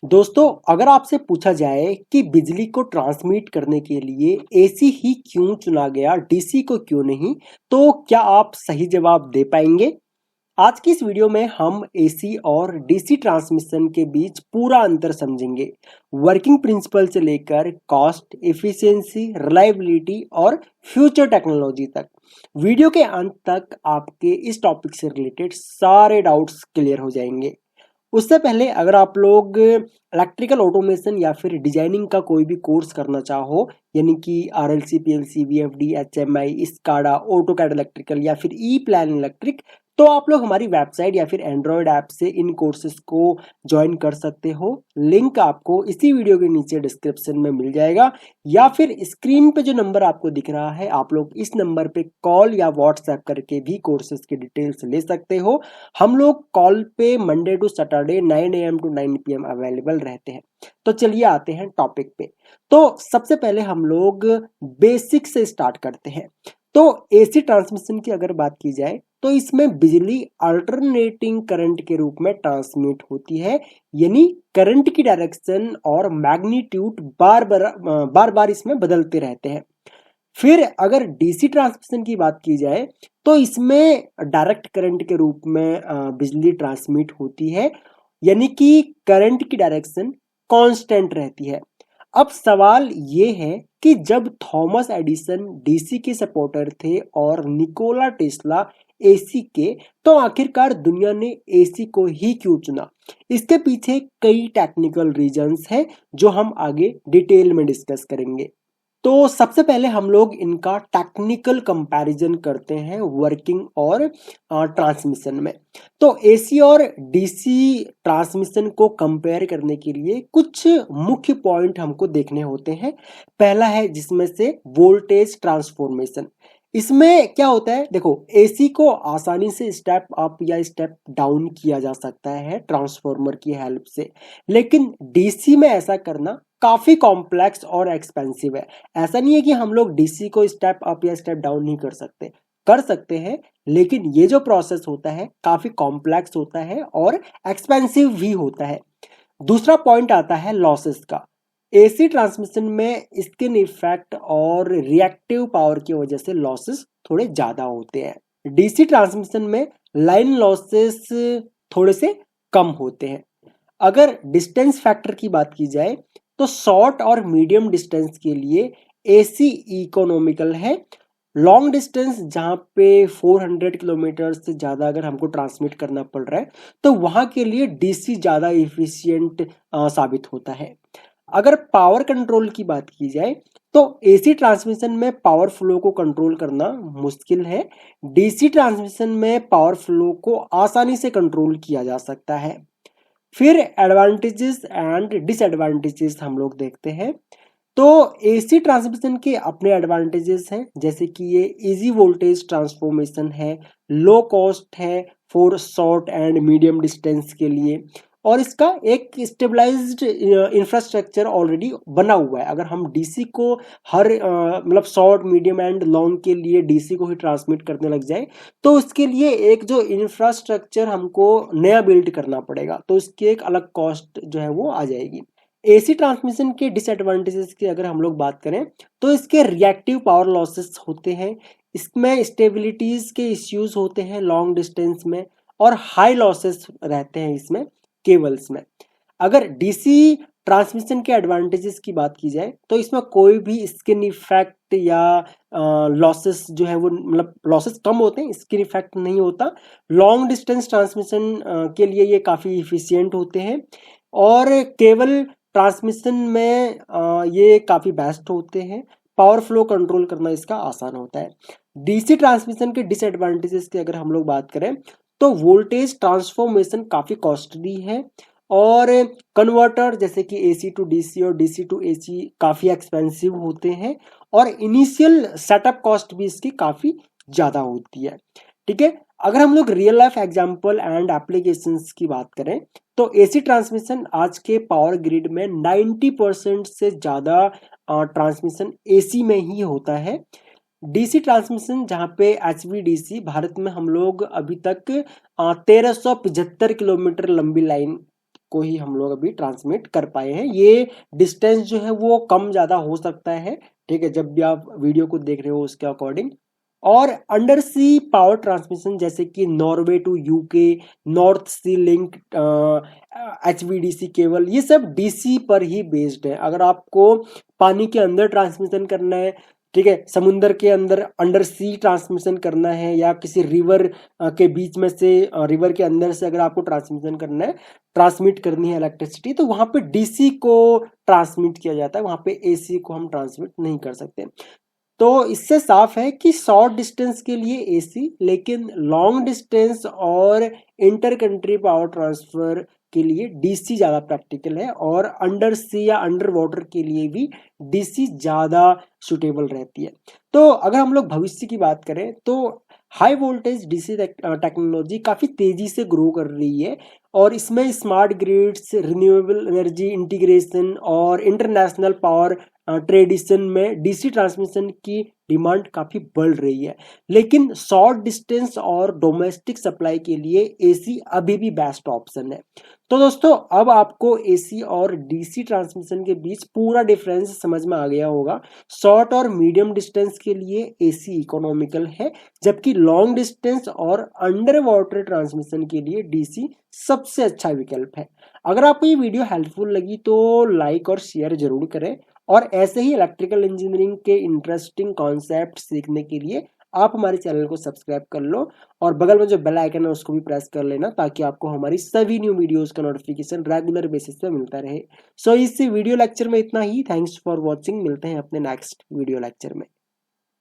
दोस्तों, अगर आपसे पूछा जाए कि बिजली को ट्रांसमिट करने के लिए एसी ही क्यों चुना गया, डीसी को क्यों नहीं, तो क्या आप सही जवाब दे पाएंगे? आज की इस वीडियो में हम एसी और डीसी ट्रांसमिशन के बीच पूरा अंतर समझेंगे। वर्किंग प्रिंसिपल से लेकर कॉस्ट, एफिशिएंसी, रिलायबिलिटी और फ्यूचर टेक्नोलॉजी तक। वीडियो के अंत तक आपके इस टॉपिक से रिलेटेड सारे डाउट्स क्लियर हो जाएंगे। उससे पहले अगर आप लोग इलेक्ट्रिकल ऑटोमेशन या फिर डिजाइनिंग का कोई भी कोर्स करना चाहो, यानी कि RLC, PLC, VFD, HMI, SCADA, AutoCAD electrical या फिर ई प्लान इलेक्ट्रिक, तो आप लोग हमारी वेबसाइट या फिर एंड्रॉयड ऐप से इन कोर्सेज को ज्वाइन कर सकते हो। लिंक आपको इसी वीडियो के नीचे डिस्क्रिप्शन में मिल जाएगा, या फिर स्क्रीन पे जो नंबर आपको दिख रहा है, आप लोग इस नंबर पे कॉल या व्हाट्सएप करके भी कोर्सेज की डिटेल्स ले सकते हो। हम लोग कॉल पे Monday to Saturday 9 AM to 9 PM available रहते हैं। तो चलिए आते हैं टॉपिक पे। तो सबसे पहले हम लोग बेसिक से स्टार्ट करते हैं। तो एसी ट्रांसमिशन की अगर बात की जाए तो इसमें बिजली अल्टरनेटिंग करंट के रूप में ट्रांसमिट होती है, यानी करंट की डायरेक्शन और मैग्नीट्यूड बार बार इसमें बदलते रहते हैं। फिर अगर डीसी ट्रांसमिशन की बात की जाए तो इसमें डायरेक्ट करंट के रूप में बिजली ट्रांसमिट होती है, यानी कि करंट की डायरेक्शन कांस्टेंट रहती है। अब सवाल ये है कि जब थॉमस एडिसन डीसी के सपोर्टर थे और निकोला टेस्ला एसी के, तो आखिरकार दुनिया ने एसी को ही क्यों चुना? इसके पीछे कई टेक्निकल रीजंस हैं जो हम आगे डिटेल में डिस्कस करेंगे। तो सबसे पहले हम लोग इनका टेक्निकल कंपैरिजन करते हैं वर्किंग और ट्रांसमिशन में। तो एसी और डीसी ट्रांसमिशन को कंपेयर करने के लिए कुछ मुख्य पॉइंट हमको देखने होते हैं। पहला है जिसमें से वोल्टेज ट्रांसफॉर्मेशन। इसमें क्या होता है, देखो, एसी को आसानी से स्टेप अप या स्टेप डाउन किया जा सकता है ट्रांसफॉर्मर की हेल्प से, लेकिन डीसी में ऐसा करना काफी कॉम्प्लेक्स और एक्सपेंसिव है। ऐसा नहीं है कि हम लोग डीसी को स्टेप अप या स्टेप डाउन नहीं कर सकते हैं, लेकिन ये जो प्रोसेस होता है काफी कॉम्प्लेक्स होता है और एक्सपेंसिव भी होता है। दूसरा पॉइंट आता है लॉसेस का। एसी ट्रांसमिशन में स्किन इफेक्ट और रिएक्टिव पावर की वजह से लॉसेस थोड़े ज्यादा होते हैं। डीसी ट्रांसमिशन में लाइन लॉसेस थोड़े से कम होते हैं। अगर डिस्टेंस फैक्टर की बात की जाए तो शॉर्ट और मीडियम डिस्टेंस के लिए एसी इकोनॉमिकल है। लॉन्ग डिस्टेंस जहां पे 400 किलोमीटर से ज्यादा अगर हमको ट्रांसमिट करना पड़ रहा है, तो वहां के लिए डीसी ज्यादा इफिशियंट साबित होता है। अगर पावर कंट्रोल की बात की जाए तो एसी ट्रांसमिशन में पावर फ्लो को कंट्रोल करना मुश्किल है। डीसी ट्रांसमिशन में पावर फ्लो को आसानी से कंट्रोल किया जा सकता है। फिर एडवांटेजेस एंड डिसएडवांटेजेस हम लोग देखते हैं। तो एसी ट्रांसमिशन के अपने एडवांटेजेस हैं, जैसे कि ये इजी वोल्टेज ट्रांसफॉर्मेशन है, लो कॉस्ट है for short and medium distance के लिए, और इसका एक स्टेबलाइज्ड इंफ्रास्ट्रक्चर ऑलरेडी बना हुआ है। अगर हम डीसी को हर मतलब शॉर्ट, मीडियम एंड लॉन्ग के लिए डीसी को ही ट्रांसमिट करने लग जाए, तो उसके लिए एक जो इंफ्रास्ट्रक्चर हमको नया बिल्ड करना पड़ेगा, तो इसकी एक अलग कॉस्ट जो है वो आ जाएगी। एसी ट्रांसमिशन के डिसएडवांटेजेस की अगर हम लोग बात करें तो इसके रिएक्टिव पावर लॉसेस होते हैं, इसमें स्टेबिलिटीज के इश्यूज होते हैं लॉन्ग डिस्टेंस में, और हाई लॉसेस रहते हैं इसमें केबल्स में। अगर डीसी ट्रांसमिशन के एडवांटेजेस की बात की जाए तो इसमें कोई भी स्किन इफेक्ट या लॉसेस जो है वो, मतलब लॉसेस कम होते हैं, स्किन इफेक्ट नहीं होता। लॉन्ग डिस्टेंस ट्रांसमिशन के लिए ये काफ़ी इफिशियंट होते हैं, और केबल ट्रांसमिशन में ये काफ़ी बेस्ट होते हैं। पावर फ्लो कंट्रोल करना इसका आसान होता है। डीसी ट्रांसमिशन के डिसएडवांटेजेस की अगर हम लोग बात करें तो वोल्टेज ट्रांसफॉर्मेशन काफ़ी कॉस्टली है, और कन्वर्टर जैसे कि एसी टू डीसी और डीसी टू एसी काफ़ी एक्सपेंसिव होते हैं, और इनिशियल सेटअप कॉस्ट भी इसकी काफ़ी ज़्यादा होती है। ठीक है, अगर हम लोग real life example and applications की बात करें तो एसी ट्रांसमिशन आज के पावर ग्रिड में 90% से ज़्यादा ट्रांसमिशन एसी में ही होता है। डीसी ट्रांसमिशन जहाँ पे एचवीडीसी, भारत में हम लोग अभी तक 1375 किलोमीटर लंबी लाइन को ही हम लोग अभी ट्रांसमिट कर पाए हैं। ये डिस्टेंस जो है वो कम ज़्यादा हो सकता है, ठीक है, जब भी आप वीडियो को देख रहे हो उसके अकॉर्डिंग। और अंडर सी पावर ट्रांसमिशन जैसे कि Norway to UK, north sea link, HVDC cable, ये सब डीसी पर ही बेस्ड है। अगर आपको पानी के अंदर ट्रांसमिशन करना है, ठीक है, समुंदर के अंदर अंडर सी ट्रांसमिशन करना है, या किसी रिवर के बीच में से, रिवर के अंदर से अगर आपको ट्रांसमिशन करना है, ट्रांसमिट करनी है इलेक्ट्रिसिटी, तो वहां पे डीसी को ट्रांसमिट किया जाता है, वहां पे एसी को हम ट्रांसमिट नहीं कर सकते। तो इससे साफ है कि शॉर्ट डिस्टेंस के लिए एसी, लेकिन लॉन्ग डिस्टेंस और इंटर कंट्री पावर ट्रांसफर के लिए डीसी ज़्यादा प्रैक्टिकल है, और अंडर सी या अंडर वाटर के लिए भी डीसी ज़्यादा सुटेबल रहती है। तो अगर हम लोग भविष्य की बात करें तो हाई वोल्टेज डीसी टेक्नोलॉजी काफ़ी तेज़ी से ग्रो कर रही है, और इसमें smart grids, renewable energy integration और इंटरनेशनल पावर ट्रेडिशन में डीसी ट्रांसमिशन की डिमांड काफ़ी बढ़ रही है। लेकिन शॉर्ट डिस्टेंस और डोमेस्टिक सप्लाई के लिए एसी अभी भी बेस्ट ऑप्शन है। तो दोस्तों, अब आपको एसी और डीसी ट्रांसमिशन के बीच पूरा डिफरेंस समझ में आ गया होगा। शॉर्ट और मीडियम डिस्टेंस के लिए एसी इकोनॉमिकल है, जबकि लॉन्ग डिस्टेंस और अंडर वाटर ट्रांसमिशन के लिए डीसी सबसे अच्छा विकल्प है। अगर आपको ये वीडियो हेल्पफुल लगी तो लाइक और शेयर जरूर करें, और ऐसे ही इलेक्ट्रिकल इंजीनियरिंग के इंटरेस्टिंग कॉन्सेप्ट सीखने के लिए आप हमारे चैनल को सब्सक्राइब कर लो, और बगल में जो बेल आइकन है उसको भी प्रेस कर लेना, ताकि आपको हमारी सभी न्यू वीडियोस का नोटिफिकेशन रेगुलर बेसिस पे मिलता रहे। सो इस वीडियो लेक्चर में इतना ही। Thanks for watching. मिलते हैं अपने नेक्स्ट वीडियो लेक्चर में।